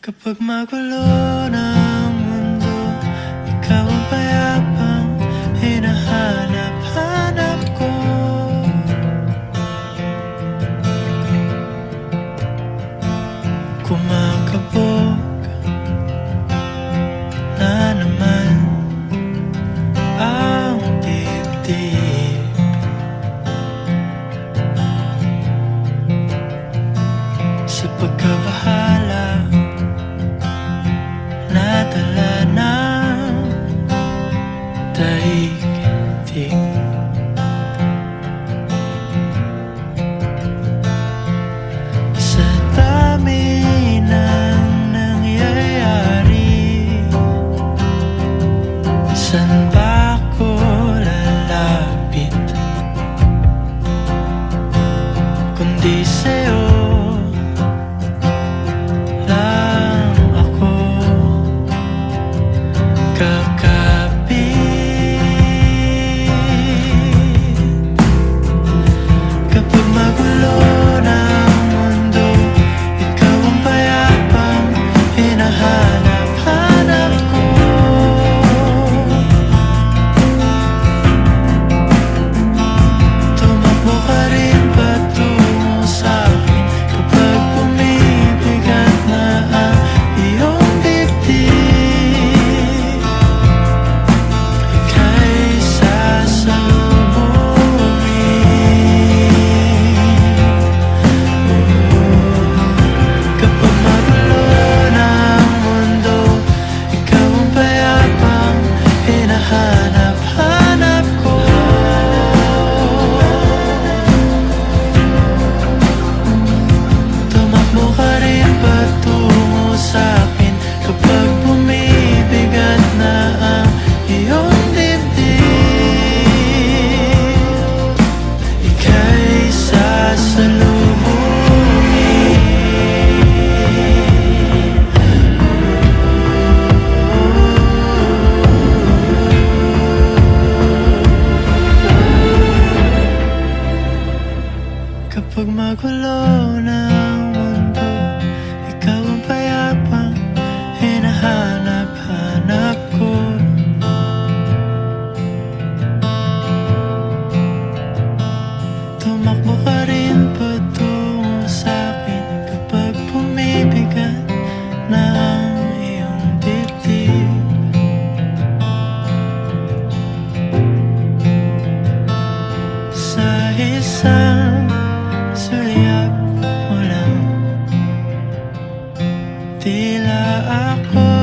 Kapag magulo ng mundo, ikaw ang payapang hinahanap-hanap ko. Kumakabog na naman ang dibdib. Sa pagkabahala, nadala ng daigdig. Sa dami ng nangyayari, saan ba ako lalapit kundi sa'yo lang ako kakapit. Kapag magulo ng mundo, ikaw ang payapang hinahanap-hanap ko. Tumakbo ka rin patungo sa'kin kapag bumibigat na ang iyong dibdib. Ika'y sasalubungin. Kapag magulo ng mundo, ikaw ang payapang hinahanap-hanap ko. Tumakbo ka rin patungo sa'kin kapag bumibigat na ang iyong dibdib. Ika'y sasalubungin. Kapag magulo ng mundo, ikaw ang payapang hinahanap-hanap ko. Tumakbo ka rin patungo sa'kin kapag bumibigat na ang iyong dibdib. Sa isang sulyap mo lang, tila ako